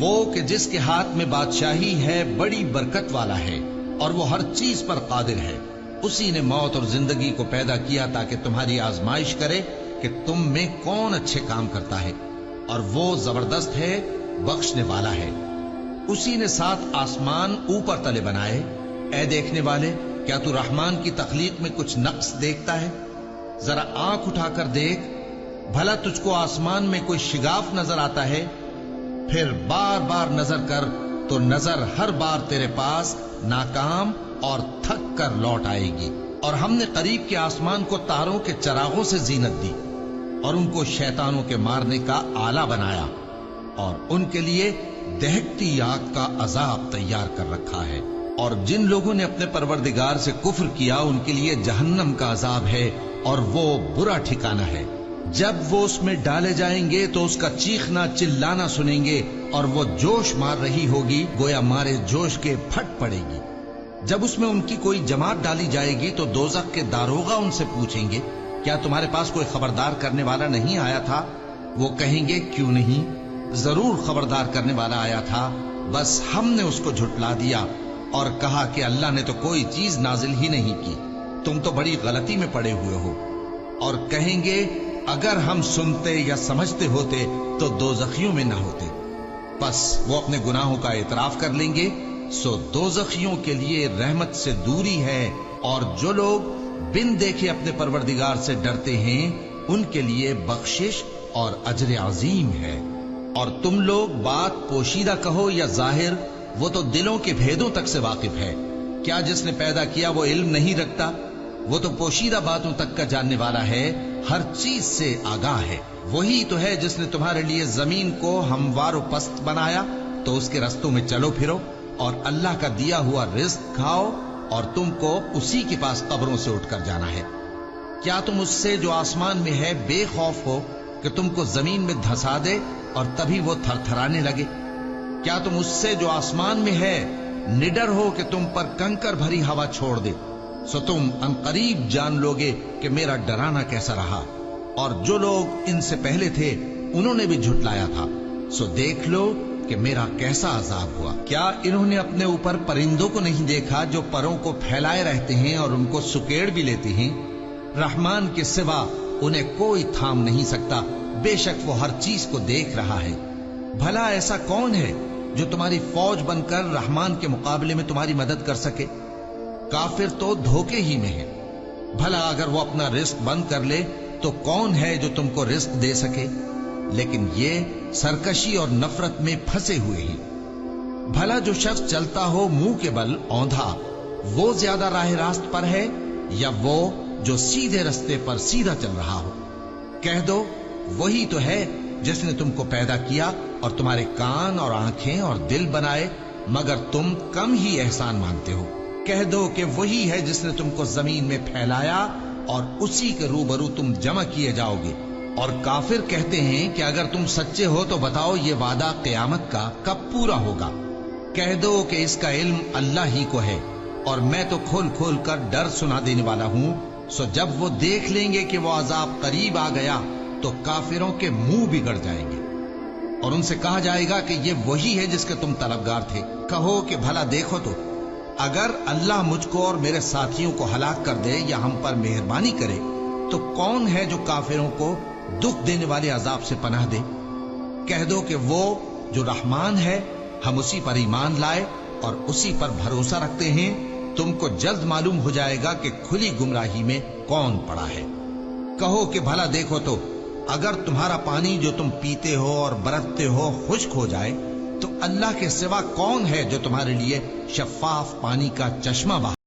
وہ کہ جس کے ہاتھ میں بادشاہی ہے بڑی برکت والا ہے اور وہ ہر چیز پر قادر ہے. اسی نے موت اور زندگی کو پیدا کیا تاکہ تمہاری آزمائش کرے کہ تم میں کون اچھے کام کرتا ہے، اور وہ زبردست ہے، بخشنے والا ہے. اسی نے 7 آسمان اوپر تلے بنائے. اے دیکھنے والے، کیا تو رحمان کی تخلیق میں کچھ نقص دیکھتا ہے؟ ذرا آنکھ اٹھا کر دیکھ، بھلا تجھ کو آسمان میں کوئی شگاف نظر آتا ہے؟ پھر بار بار نظر کر تو نظر ہر بار تیرے پاس ناکام اور تھک کر لوٹ آئے گی. اور ہم نے قریب کے آسمان کو تاروں کے چراغوں سے زینت دی اور ان کو شیطانوں کے مارنے کا آلہ بنایا، اور ان کے لیے دہکتی آگ کا عذاب تیار کر رکھا ہے. اور جن لوگوں نے اپنے پروردگار سے کفر کیا ان کے لیے جہنم کا عذاب ہے، اور وہ برا ٹھکانہ ہے. جب وہ اس میں ڈالے جائیں گے تو اس کا چیخنا چلانا سنیں گے، اور وہ جوش مار رہی ہوگی گویا مارے جوش کے پھٹ پڑے گی. جب اس میں ان کی کوئی جماعت ڈالی جائے گی تو دوزخ کے داروغہ ان سے پوچھیں گے، کیا تمہارے پاس کوئی خبردار کرنے والا نہیں آیا تھا؟ وہ کہیں گے، کیوں نہیں، ضرور خبردار کرنے والا آیا تھا، بس ہم نے اس کو جھٹلا دیا اور کہا کہ اللہ نے تو کوئی چیز نازل ہی نہیں کی، تم تو بڑی غلطی میں پڑے ہوئے ہو. اور کہیں گے، اگر ہم سنتے یا سمجھتے ہوتے تو دوزخیوں میں نہ ہوتے. پس وہ اپنے گناہوں کا اعتراف کر لیں گے، سو دوزخیوں کے لیے رحمت سے دوری ہے، اور جو لوگ بن دیکھے اپنے پروردگار سے ڈرتے ہیں ان کے لیے بخشش اور اجر عظیم ہے. اور تم لوگ بات پوشیدہ کہو یا ظاہر، وہ تو دلوں کے بھیدوں تک سے واقف ہے. کیا جس نے پیدا کیا وہ علم نہیں رکھتا؟ وہ تو پوشیدہ باتوں تک کا جاننے والا ہے، ہر چیز سے آگاہ ہے. وہی تو ہے جس نے تمہارے لیے زمین کو ہموار و پست بنایا تو اس کے رستوں میں چلو پھرو، اور اللہ کا دیا ہوا رزق کھاؤ، اور تم کو اسی کے پاس قبروں سے اٹھ کر جانا ہے. کیا تم اس سے جو آسمان میں ہے بے خوف ہو کہ تم کو زمین میں دھسا دے اور تبھی وہ تھر تھرانے لگے؟ کیا تم اس سے جو آسمان میں ہے نڈر ہو کہ تم پر کنکر بھری ہوا چھوڑ دے؟ سو تم عنقریب جان لوگے کہ میرا ڈرانا کیسا رہا. اور جو لوگ ان سے پہلے تھے انہوں نے بھی جھٹلایا تھا، سو دیکھ لو کہ میرا کیسا عذاب ہوا. کیا انہوں نے اپنے اوپر پرندوں کو نہیں دیکھا جو پروں کو پھیلائے رہتے ہیں اور ان کو سکیڑ بھی لیتے ہیں؟ رحمان کے سوا انہیں کوئی تھام نہیں سکتا، بے شک وہ ہر چیز کو دیکھ رہا ہے. بھلا ایسا کون ہے جو تمہاری فوج بن کر رحمان کے مقابلے میں تمہاری مدد کر سکے؟ کافر تو دھوکے ہی میں ہے. بھلا اگر وہ اپنا رزق بند کر لے تو کون ہے جو تم کو رزق دے سکے؟ لیکن یہ سرکشی اور نفرت میں پھنسے ہوئے ہیں. بھلا جو شخص چلتا ہو منہ کے بل اوندھا، وہ زیادہ راہ راست پر ہے یا وہ جو سیدھے رستے پر سیدھا چل رہا ہو؟ کہہ دو، وہی تو ہے جس نے تم کو پیدا کیا اور تمہارے کان اور آنکھیں اور دل بنائے، مگر تم کم ہی احسان مانتے ہو. کہہ دو کہ وہی ہے جس نے تم کو زمین میں پھیلایا اور اسی کے روبرو تم جمع کیے جاؤ گے. اور کافر کہتے ہیں کہ اگر تم سچے ہو تو بتاؤ یہ وعدہ قیامت کا کب پورا ہوگا؟ کہہ دو کہ اس کا علم اللہ ہی کو ہے، اور میں تو کھول کھول کر ڈر سنا دینے والا ہوں. سو جب وہ دیکھ لیں گے کہ وہ عذاب قریب آ گیا تو کافروں کے منہ بگڑ جائیں گے، اور ان سے کہا جائے گا کہ یہ وہی ہے جس کے تم طلبگار تھے. کہو کہ بھلا دیکھو تو، اگر اللہ مجھ کو اور میرے ساتھیوں کو ہلاک کر دے یا ہم پر مہربانی کرے تو کون ہے جو کافروں کو دکھ دینے والے عذاب سے پناہ دے؟ کہہ دو کہ وہ جو رحمان ہے، ہم اسی پر ایمان لائے اور اسی پر بھروسہ رکھتے ہیں. تم کو جلد معلوم ہو جائے گا کہ کھلی گمراہی میں کون پڑا ہے. کہو کہ بھلا دیکھو تو، اگر تمہارا پانی جو تم پیتے ہو اور برتتے ہو خشک ہو جائے تو اللہ کے سوا کون ہے جو تمہارے لیے شفاف پانی کا چشمہ بہائے؟